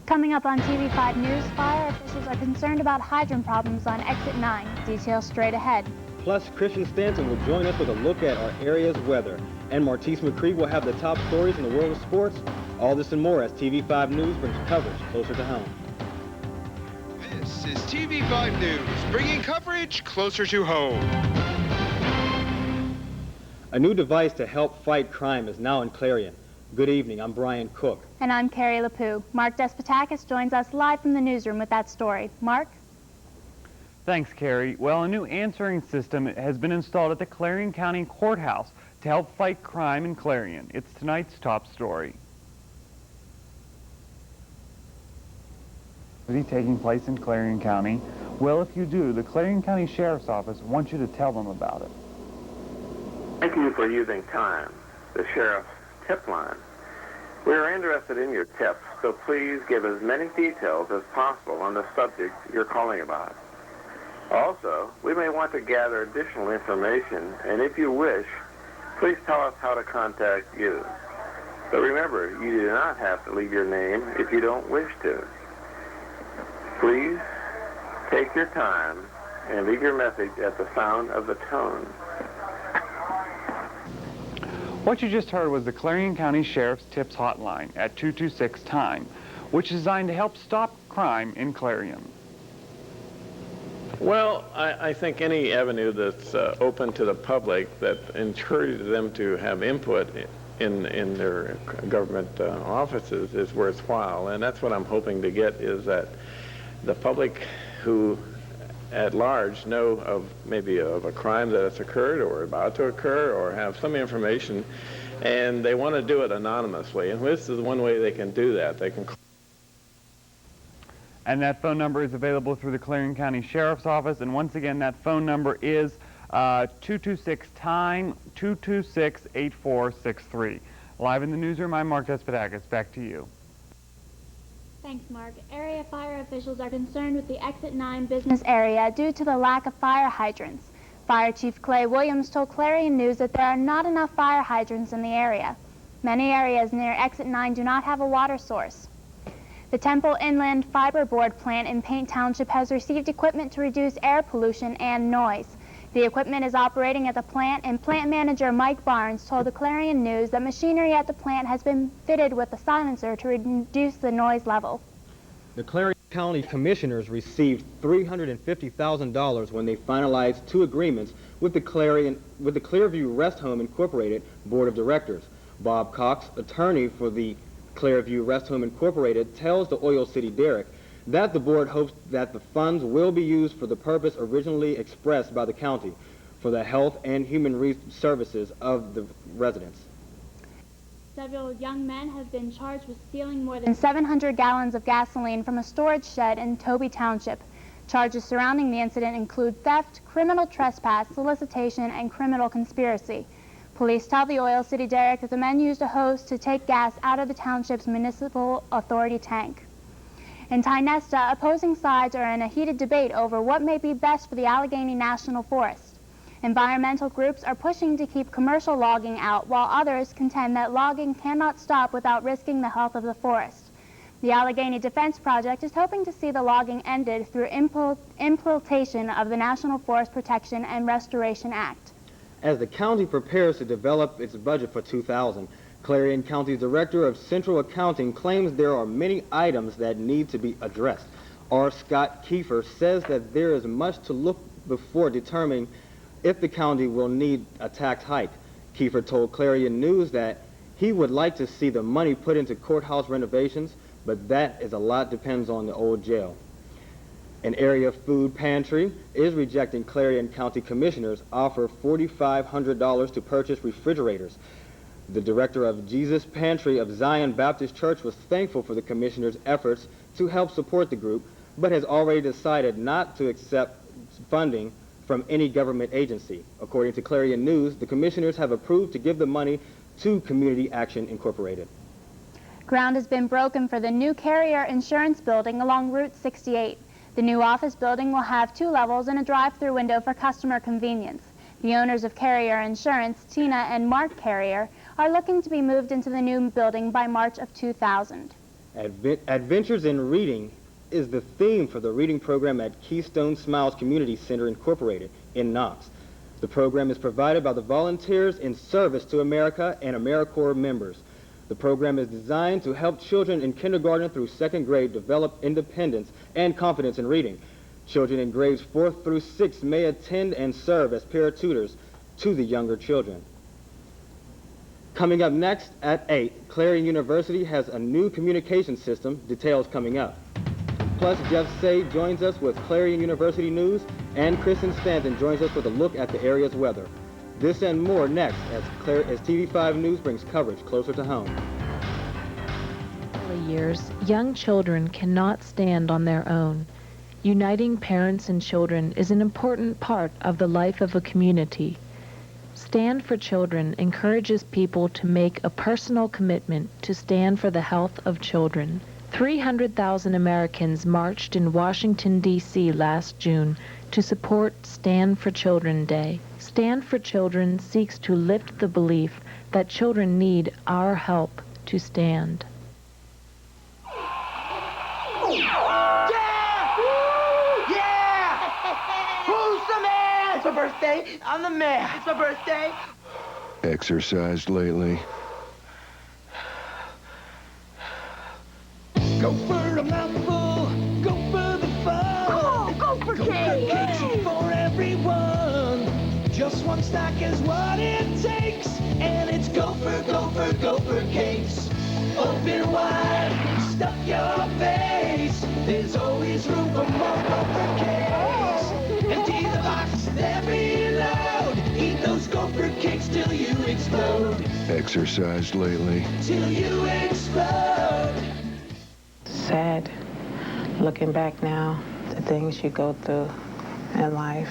Coming up on TV5 News, fire officials are concerned about hydrant problems on Exit 9. Details straight ahead. Plus, Christian Stanton will join us with a look at our area's weather. And Martise McCree will have the top stories in the world of sports. All this and more as TV5 News brings coverage closer to home. This is TV5 News, bringing coverage closer to home. A new device to help fight crime is now in Clarion. Good evening, I'm Brian Cook. And I'm Carrie LaPue. Mark Despotakis joins us live from the newsroom with that story. Mark? Thanks, Carrie. Well, a new answering system has been installed at the Clarion County Courthouse to help fight crime in Clarion. It's tonight's top story. Taking place in Clarion County. Well, if you do, the Clarion County Sheriff's Office wants you to tell them about it. Thank you for using time, the Sheriff's tip line. We are interested in your tips, so please give as many details as possible on the subject you're calling about. Also, we may want to gather additional information, and if you wish, please tell us how to contact you. But remember, you do not have to leave your name if you don't wish to. Please take your time and leave your message at the sound of the tone. What you just heard was the Clarion County Sheriff's Tips Hotline at 226-TIME, which is designed to help stop crime in Clarion. Well, I think any avenue that's open to the public that encourages them to have input in their government offices is worthwhile, and that's what I'm hoping to get, is that the public who at large know of maybe of a crime that has occurred or about to occur or have some information, and they want to do it anonymously. And this is one way they can do that. They can. And that phone number is available through the Clarion County Sheriff's Office. And once again, that phone number is 226-TIME, 226-8463. Live in the newsroom, I'm Mark Despotakis. Back to you. Thanks, Mark. Area fire officials are concerned with the Exit 9 business area due to the lack of fire hydrants. Fire Chief Clay Williams told Clarion News that there are not enough fire hydrants in the area. Many areas near Exit 9 do not have a water source. The Temple Inland Fiberboard plant in Paint Township has received equipment to reduce air pollution and noise. The equipment is operating at the plant, and plant manager Mike Barnes told the Clarion News that machinery at the plant has been fitted with a silencer to reduce the noise level. The Clarion County Commissioners received $350,000 when they finalized two agreements with the Clearview Rest Home Incorporated Board of Directors. Bob Cox, attorney for the Clearview Rest Home Incorporated, tells the Oil City Derrick that the board hopes that the funds will be used for the purpose originally expressed by the county, for the health and human services of the residents. Several young men have been charged with stealing more than 700 gallons of gasoline from a storage shed in Toby Township. Charges surrounding the incident include theft, criminal trespass, solicitation, and criminal conspiracy. Police tell the Oil City Derrick that the men used a hose to take gas out of the township's municipal authority tank. In Tynesta, opposing sides are in a heated debate over what may be best for the Allegheny National Forest. Environmental groups are pushing to keep commercial logging out, while others contend that logging cannot stop without risking the health of the forest. The Allegheny Defense Project is hoping to see the logging ended through implementation of the National Forest Protection and Restoration Act. As the county prepares to develop its budget for 2000, Clarion County's Director of Central Accounting claims there are many items that need to be addressed. R. Scott Kiefer says that there is much to look before determining if the county will need a tax hike. Kiefer told Clarion News that he would like to see the money put into courthouse renovations, but that is a lot depends on the old jail. An area food pantry is rejecting Clarion County Commissioners' offer $4,500 to purchase refrigerators. The director of Jesus Pantry of Zion Baptist Church was thankful for the commissioners' efforts to help support the group, but has already decided not to accept funding from any government agency. According to Clarion News, the commissioners have approved to give the money to Community Action Incorporated. Ground has been broken for the new Carrier Insurance Building along Route 68. The new office building will have 2 levels and a drive-through window for customer convenience. The owners of Carrier Insurance, Tina and Mark Carrier, are looking to be moved into the new building by March of 2000. Adventures in Reading is the theme for the reading program at Keystone Smiles Community Center Incorporated in Knox. The program is provided by the Volunteers in Service to America and AmeriCorps members. The program is designed to help children in kindergarten through second grade develop independence and confidence in reading. Children in grades 4th through 6th may attend and serve as para-tutors to the younger children. Coming up next at 8, Clarion University has a new communication system. Details coming up. Plus, Jeff Say joins us with Clarion University News, and Kristen Stanton joins us with a look at the area's weather. This and more next as TV5 News brings coverage closer to home. Early years, young children cannot stand on their own. Uniting parents and children is an important part of the life of a community. Stand for Children encourages people to make a personal commitment to stand for the health of children. 300,000 Americans marched in Washington, D.C. last June to support Stand for Children Day. Stand for Children seeks to lift the belief that children need our help to stand. It's my birthday. I'm the mayor. It's my birthday. Exercised lately? Go for a mouthful. Go for the fun. Come on, go for cake. Cakes for everyone. Just one stack is what it takes. And it's go for cakes. Open wide. Stuff your face. There's always room for more Gopher cakes. Empty the box. They're reload. Eat those Gopher cakes till you explode. Exercised lately? Till you explode. Sad, looking back now, the things you go through in life.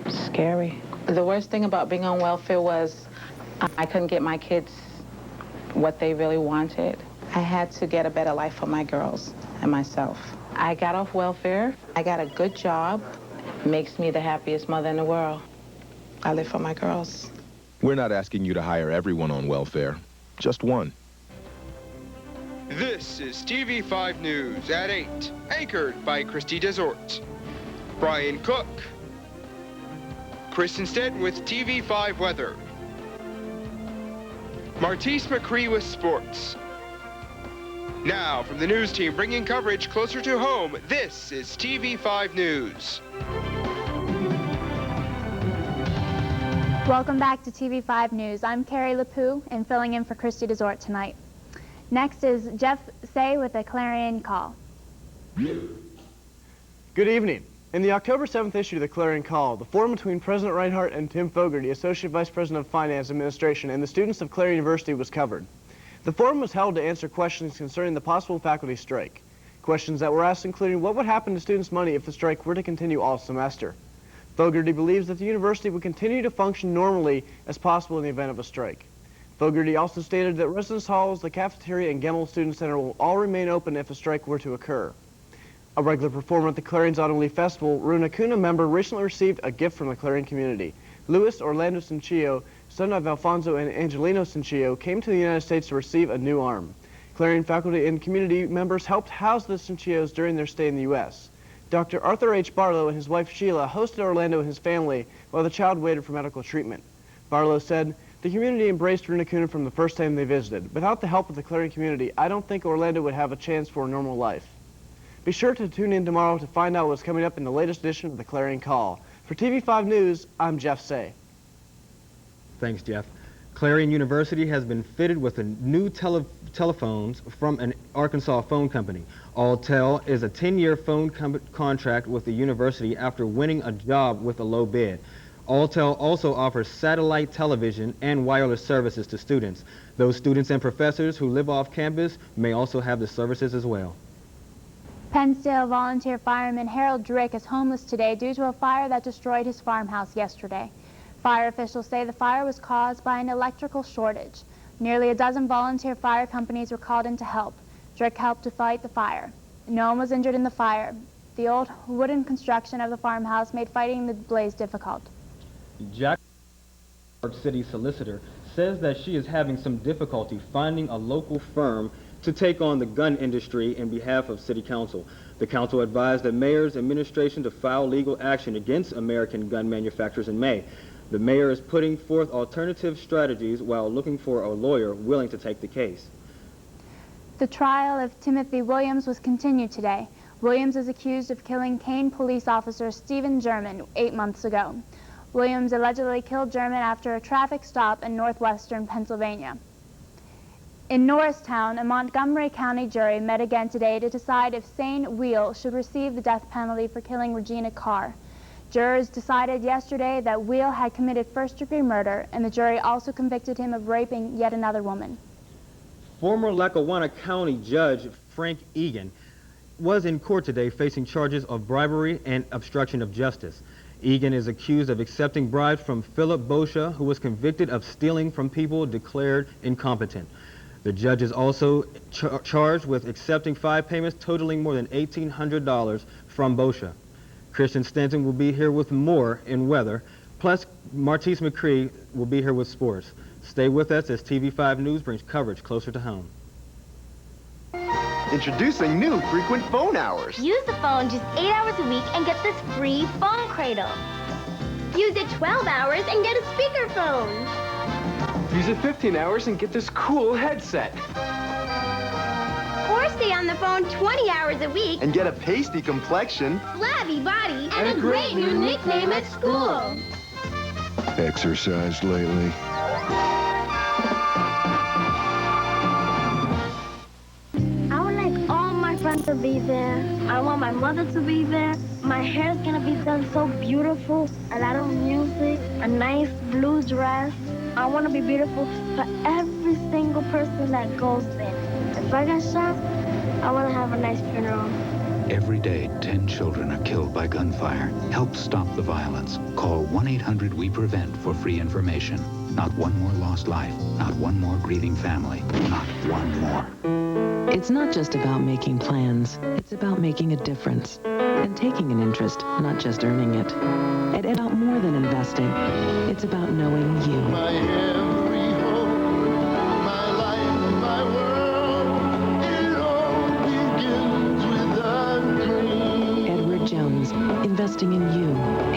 Scary. The worst thing about being on welfare was I couldn't get my kids what they really wanted. I had to get a better life for my girls and myself. I got off welfare. I got a good job. Makes me the happiest mother in the world. I live for my girls. We're not asking you to hire everyone on welfare, just one. This is TV5 News at 8, anchored by Christy Desort, Brian Cook, Kristen Stanton with TV5 Weather, Martise McCree with Sports. Now, from the news team bringing coverage closer to home, this is TV5 News. Welcome back to TV5 News. I'm Carrie LaPoo and filling in for Christy Desort tonight. Next is Jeff Say with a Clarion Call. Good evening. In the October 7th issue of the Clarion Call, the forum between President Reinhardt and Tim Fogarty, Associate Vice President of Finance Administration, and the students of Clarion University was covered. The forum was held to answer questions concerning the possible faculty strike. Questions that were asked including what would happen to students' money if the strike were to continue all semester. Fogarty believes that the university would continue to function normally as possible in the event of a strike. Fogarty also stated that residence halls, the cafeteria, and Gemmel Student Center will all remain open if a strike were to occur. A regular performer at the Clarion's Autumn Leaf Festival, Runa Kuna member recently received a gift from the Clarion community. Luis Orlando Cinchillo, son of Alfonso and Angelino Cinchillo, came to the United States to receive a new arm. Clarion faculty and community members helped house the Cinchillos during their stay in the U.S. Dr. Arthur H. Barlow and his wife Sheila hosted Orlando and his family while the child waited for medical treatment. Barlow said, "The community embraced Runa Kuna from the first time they visited. Without the help of the Clarion community, I don't think Orlando would have a chance for a normal life." Be sure to tune in tomorrow to find out what's coming up in the latest edition of the Clarion Call. For TV5 News, I'm Jeff Say. Thanks, Jeff. Clarion University has been fitted with a new telephones from an Arkansas phone company. Alltel is a 10-year phone contract with the university after winning a job with a low bid. Alltel also offers satellite television and wireless services to students. Those students and professors who live off campus may also have the services as well. Pennsdale volunteer fireman Harold Drick is homeless today due to a fire that destroyed his farmhouse yesterday. Fire officials say the fire was caused by an electrical shortage. Nearly a dozen volunteer fire companies were called in to help. Drick helped to fight the fire. No one was injured in the fire. The old wooden construction of the farmhouse made fighting the blaze difficult. Jack, New York City solicitor, says that she is having some difficulty finding a local firm to take on the gun industry in behalf of City Council. The council advised the mayor's administration to file legal action against American gun manufacturers in May. The mayor is putting forth alternative strategies while looking for a lawyer willing to take the case. The trial of Timothy Williams was continued today. Williams is accused of killing Kane police officer Stephen German 8 months ago. Williams allegedly killed German after a traffic stop in northwestern Pennsylvania. In Norristown, a Montgomery County jury met again today to decide if Sane Wheel should receive the death penalty for killing Regina Carr. Jurors decided yesterday that Wheel had committed first-degree murder, and the jury also convicted him of raping yet another woman. Former Lackawanna County Judge Frank Egan was in court today facing charges of bribery and obstruction of justice. Egan is accused of accepting bribes from Philip Boscia, who was convicted of stealing from people declared incompetent. The judge is also charged with accepting 5 payments totaling more than $1,800 from Boscia. Christian Stanton will be here with more in weather, plus Martise McCree will be here with sports. Stay with us as TV5 News brings coverage closer to home. Introducing new frequent phone hours. Use the phone just 8 hours a week and get this free phone cradle. Use it 12 hours and get a speakerphone. Use it 15 hours and get this cool headset. Or stay on the phone 20 hours a week And get a pasty complexion, flabby body, and a great new nickname at school. Exercised lately? I would like all my friends to be there. I want my mother to be there. My hair's gonna be done so beautiful. A lot of music, a nice blue dress. I want to be beautiful for every single person that goes there. If I get shot, I want to have a nice funeral. Every day, 10 children are killed by gunfire. Help stop the violence. Call 1-800-WE-PREVENT for free information. Not one more lost life. Not one more grieving family. Not one more. It's not just about making plans. It's about making a difference and taking an interest, not just earning it. And about more than investing. It's about knowing you. My every hope, my life, my world, it all begins with a dream. Edward Jones, investing in you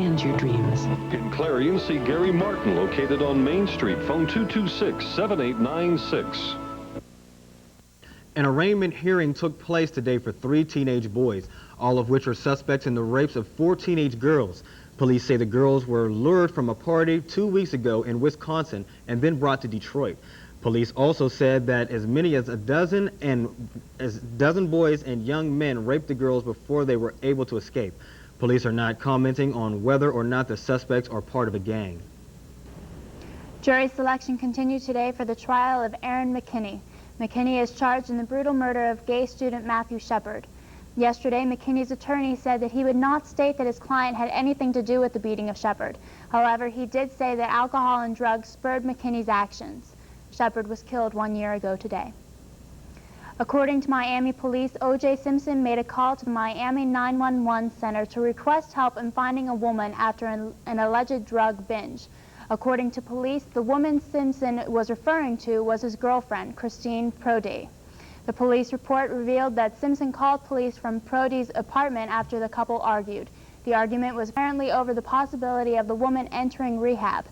and your dreams. In Clarion, see Gary Martin, located on Main Street. Phone 226-7896. An arraignment hearing took place today for 3 teenage boys, all of which are suspects in the rapes of 4 teenage girls. Police say the girls were lured from a party 2 weeks ago in Wisconsin and then brought to Detroit. Police also said that as many as a dozen boys and young men raped the girls before they were able to escape. Police are not commenting on whether or not the suspects are part of a gang. Jury selection continued today for the trial of Aaron McKinney. McKinney is charged in the brutal murder of gay student Matthew Shepard. Yesterday, McKinney's attorney said that he would not state that his client had anything to do with the beating of Shepard. However, he did say that alcohol and drugs spurred McKinney's actions. Shepard was killed 1 year ago today. According to Miami police, O.J. Simpson made a call to the Miami 911 center to request help in finding a woman after an alleged drug binge. According to police, the woman Simpson was referring to was his girlfriend, Christine Prody. The police report revealed that Simpson called police from Prody's apartment after the couple argued. The argument was apparently over the possibility of the woman entering rehab.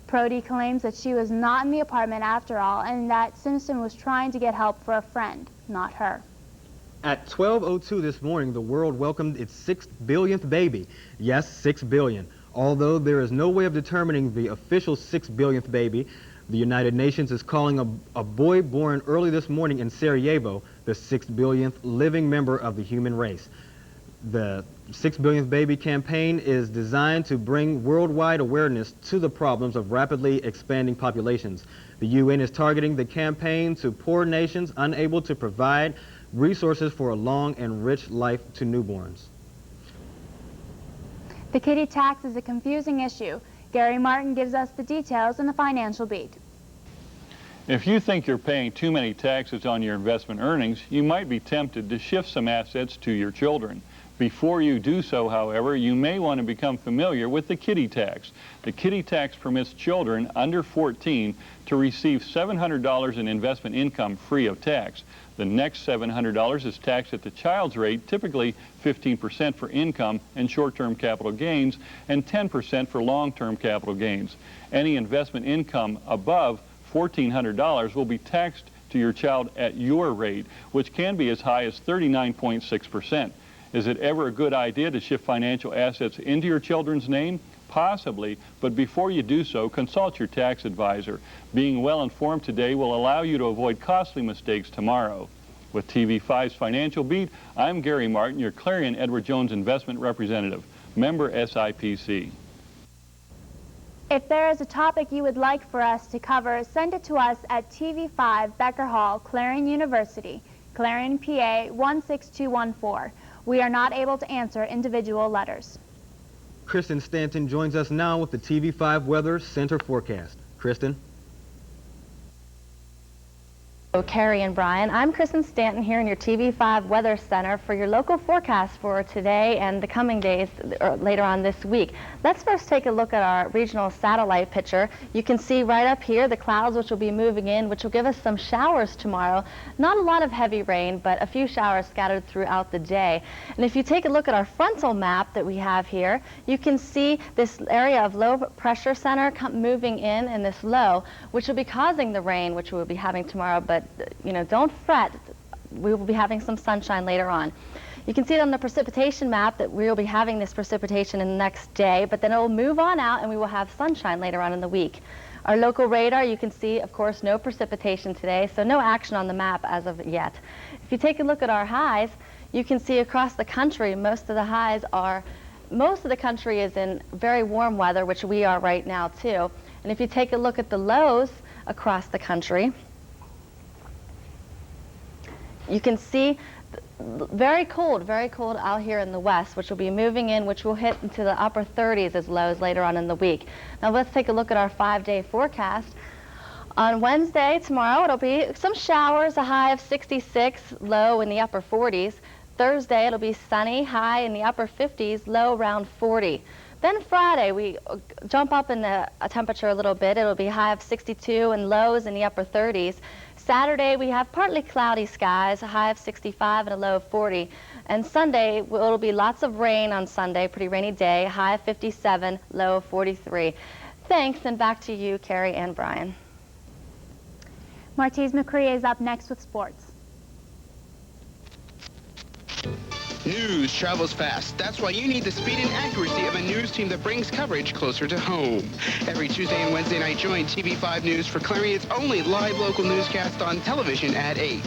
Prody claims that she was not in the apartment after all, and that Simpson was trying to get help for a friend, not her. At 12:02 this morning, the world welcomed its 6 billionth baby. Yes, 6 billion. Although there is no way of determining the official 6 billionth baby, the United Nations is calling a boy born early this morning in Sarajevo the 6 billionth living member of the human race. The 6 billionth baby campaign is designed to bring worldwide awareness to the problems of rapidly expanding populations. The UN is targeting the campaign to poor nations unable to provide resources for a long and rich life to newborns. The kiddie tax is a confusing issue. Gary Martin gives us the details in the Financial Beat. If you think you're paying too many taxes on your investment earnings, you might be tempted to shift some assets to your children. Before you do so, however, you may want to become familiar with the kiddie tax. The kiddie tax permits children under 14 to receive $700 in investment income free of tax. The next $700 is taxed at the child's rate, typically 15% for income and short-term capital gains and 10% for long-term capital gains. Any investment income above $1,400 will be taxed to your child at your rate, which can be as high as 39.6%. Is it ever a good idea to shift financial assets into your children's name? Possibly, but before you do so, consult your tax advisor. Being well informed today will allow you to avoid costly mistakes tomorrow. With TV5's Financial Beat, I'm Gary Martin, your Clarion Edward Jones investment representative, member SIPC. If there is a topic you would like for us to cover, send it to us at TV5 Becker Hall, Clarion University, Clarion, PA 16214. We are not able to answer individual letters. Kristen Stanton joins us now with the TV5 Weather Center forecast. Kristen? Carrie and Brian, I'm Kristen Stanton here in your TV5 Weather Center for your local forecast for today and the coming days or later on this week. Let's first take a look at our regional satellite picture. You can see right up here the clouds which will be moving in, which will give us some showers tomorrow. Not a lot of heavy rain, but a few showers scattered throughout the day. And if you take a look at our frontal map that we have here, you can see this area of low pressure center moving in this low, which will be causing the rain which we will be having tomorrow. But you know, don't fret. We will be having some sunshine later on. You can see it on the precipitation map that we will be having this precipitation in the next day, but then it will move on out and we will have sunshine later on in the week. Our local radar, you can see, of course, no precipitation today, so no action on the map as of yet. If you take a look at our highs, you can see across the country, most of the country is in very warm weather, which we are right now too. And if you take a look at the lows across the country, you can see very cold out here in the west, which will be moving in, which will hit into the upper 30s as lows later on in the week. Now let's take a look at our 5-day forecast. On Wednesday, tomorrow, it'll be some showers, a high of 66, low in the upper 40s. Thursday, it'll be sunny, high in the upper 50s, low around 40. Then Friday, we jump up in the temperature a little bit. It'll be high of 62 and lows in the upper 30s. Saturday, we have partly cloudy skies, a high of 65 and a low of 40. And Sunday, it'll be lots of rain on Sunday, pretty rainy day, high of 57, low of 43. Thanks, and back to you, Carrie and Brian. Martise McCree is up next with sports. News travels fast. That's why you need the speed and accuracy of a news team that brings coverage closer to home. Every Tuesday and Wednesday night, join TV5 News for Clarion's only live local newscast on television at 8.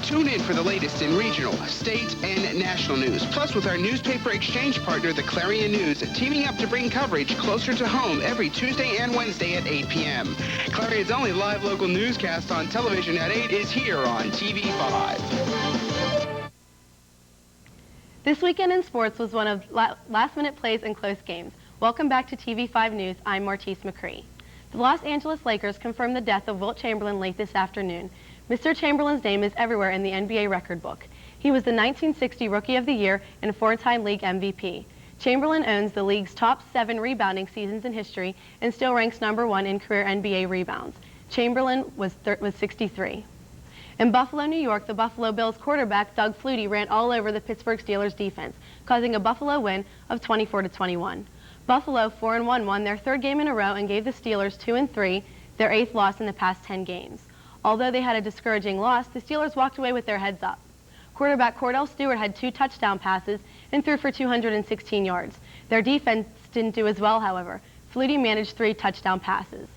Tune in for the latest in regional, state, and national news. Plus, with our newspaper exchange partner, the Clarion News, teaming up to bring coverage closer to home every Tuesday and Wednesday at 8 p.m. Clarion's only live local newscast on television at 8 is here on TV5. This weekend in sports was one of last-minute plays and close games. Welcome back to TV5 News. I'm Martise McCree. The Los Angeles Lakers confirmed the death of Wilt Chamberlain late this afternoon. Mr. Chamberlain's name is everywhere in the NBA record book. He was the 1960 Rookie of the Year and 4-time league MVP. Chamberlain owns the league's top 7 rebounding seasons in history and still ranks #1 in career NBA rebounds. Chamberlain was 63. In Buffalo, New York, the Buffalo Bills quarterback Doug Flutie ran all over the Pittsburgh Steelers defense, causing a Buffalo win of 24-21. Buffalo, 4-1, won their 3rd game in a row and gave the Steelers 2-3, their 8th loss in the past 10 games. Although they had a discouraging loss, the Steelers walked away with their heads up. Quarterback Cordell Stewart had 2 touchdown passes and threw for 216 yards. Their defense didn't do as well, however. Flutie managed 3 touchdown passes.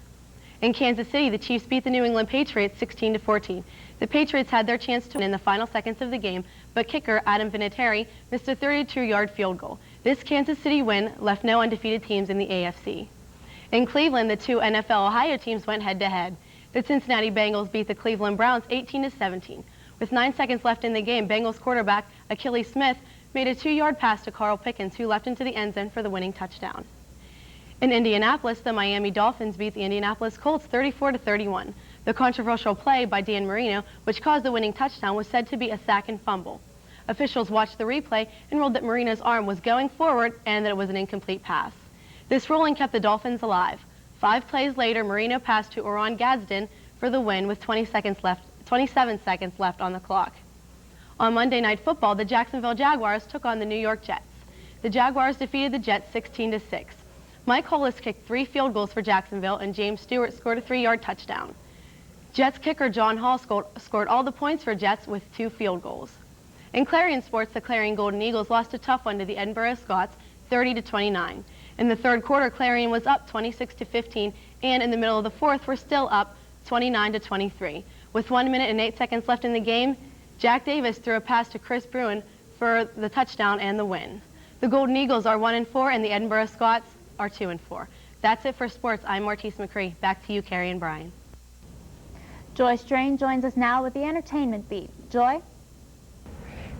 In Kansas City, the Chiefs beat the New England Patriots 16-14. The Patriots had their chance to win in the final seconds of the game, but kicker Adam Vinatieri missed a 32-yard field goal. This Kansas City win left no undefeated teams in the AFC. In Cleveland, the 2 NFL Ohio teams went head-to-head. The Cincinnati Bengals beat the Cleveland Browns 18-17. With 9 seconds left in the game, Bengals quarterback Achilles Smith made a 2-yard pass to Carl Pickens, who leapt into the end zone for the winning touchdown. In Indianapolis, the Miami Dolphins beat the Indianapolis Colts 34-31. The controversial play by Dan Marino, which caused the winning touchdown, was said to be a sack and fumble. Officials watched the replay and ruled that Marino's arm was going forward and that it was an incomplete pass. This ruling kept the Dolphins alive. 5 plays later, Marino passed to Oran Gadsden for the win with 27 seconds left on the clock. On Monday Night Football, the Jacksonville Jaguars took on the New York Jets. The Jaguars defeated the Jets 16-6. Mike Hollis kicked 3 field goals for Jacksonville, and James Stewart scored a 3-yard touchdown. Jets kicker John Hall scored all the points for Jets with 2 field goals. In Clarion sports, the Clarion Golden Eagles lost a tough one to the Edinburgh Scots, 30-29. In the third quarter, Clarion was up 26-15, and in the middle of the fourth, were still up 29-23. With 1 minute and 8 seconds left in the game, Jack Davis threw a pass to Chris Bruin for the touchdown and the win. The Golden Eagles are 1-4, and the Edinburgh Scots are 2-4. That's it for sports. I'm Martise McCree. Back to you, Carrie and Brian. Joy Strain joins us now with the entertainment beat. Joy?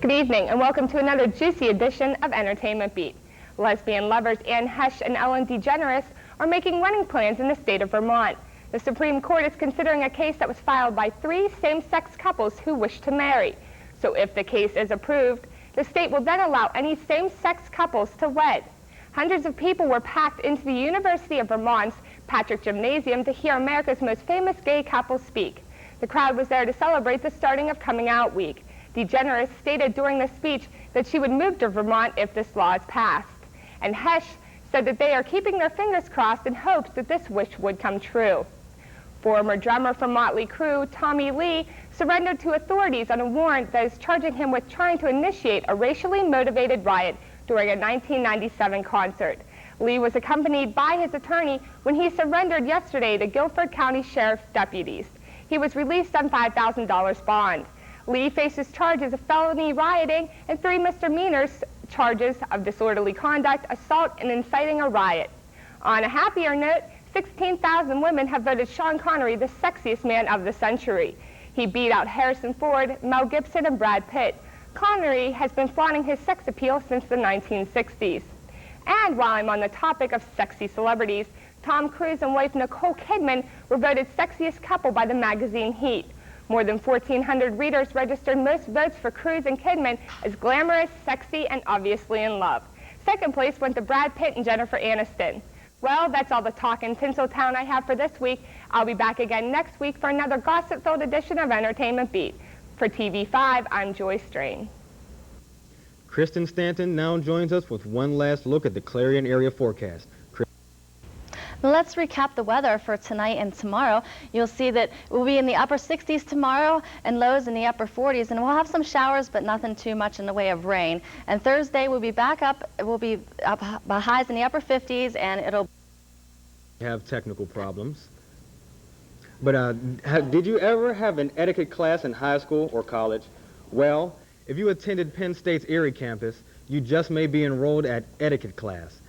Good evening, and welcome to another juicy edition of Entertainment Beat. Lesbian lovers Anne Hesh and Ellen DeGeneres are making wedding plans in the state of Vermont. The Supreme Court is considering a case that was filed by 3 same-sex couples who wish to marry. So if the case is approved, the state will then allow any same-sex couples to wed. Hundreds of people were packed into the University of Vermont's Patrick Gymnasium to hear America's most famous gay couple speak. The crowd was there to celebrate the starting of Coming Out Week. DeGeneres stated during the speech that she would move to Vermont if this law is passed. And Hesh said that they are keeping their fingers crossed in hopes that this wish would come true. Former drummer from Motley Crue, Tommy Lee, surrendered to authorities on a warrant that is charging him with trying to initiate a racially motivated riot during a 1997 concert. Lee was accompanied by his attorney when he surrendered yesterday to Guilford County Sheriff's deputies. He was released on $5,000 bond. Lee faces charges of felony rioting and 3 misdemeanors charges of disorderly conduct, assault, and inciting a riot. On a happier note, 16,000 women have voted Sean Connery the sexiest man of the century. He beat out Harrison Ford, Mel Gibson, and Brad Pitt. Connery has been flaunting his sex appeal since the 1960s. And while I'm on the topic of sexy celebrities, Tom Cruise and wife Nicole Kidman were voted sexiest couple by the magazine Heat. More than 1,400 readers registered most votes for Cruise and Kidman as glamorous, sexy, and obviously in love. Second place went to Brad Pitt and Jennifer Aniston. Well, that's all the talk in Tinseltown I have for this week. I'll be back again next week for another gossip-filled edition of Entertainment Beat. For TV5, I'm Joy Strain. Kristen Stanton now joins us with one last look at the Clarion area forecast. Let's recap the weather for tonight and tomorrow. You'll see that we'll be in the upper 60s tomorrow and lows in the upper 40s, and we'll have some showers, but nothing too much in the way of rain. And Thursday we'll be back up. We'll be up by highs in the upper 50s, and it'll have technical problems. But did you ever have an etiquette class in high school or college? Well, if you attended Penn State's Erie campus, you just may be enrolled at etiquette class.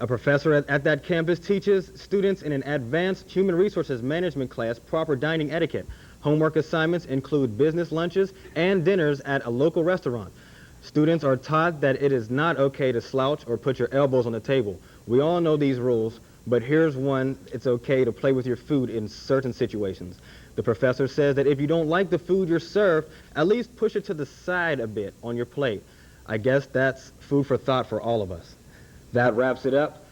A professor at that campus teaches students in an advanced human resources management class proper dining etiquette. Homework assignments include business lunches and dinners at a local restaurant. Students are taught that it is not okay to slouch or put your elbows on the table. We all know these rules, but here's one: it's okay to play with your food in certain situations. The professor says that if you don't like the food you're served, at least push it to the side a bit on your plate. I guess that's food for thought for all of us. That wraps it up.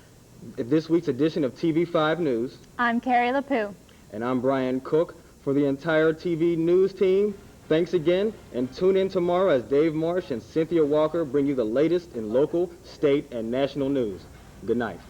This week's edition of TV5 News. I'm Carrie LaPoo. And I'm Brian Cook. For the entire TV News team, thanks again, and tune in tomorrow as Dave Marsh and Cynthia Walker bring you the latest in local, state, and national news. Good night.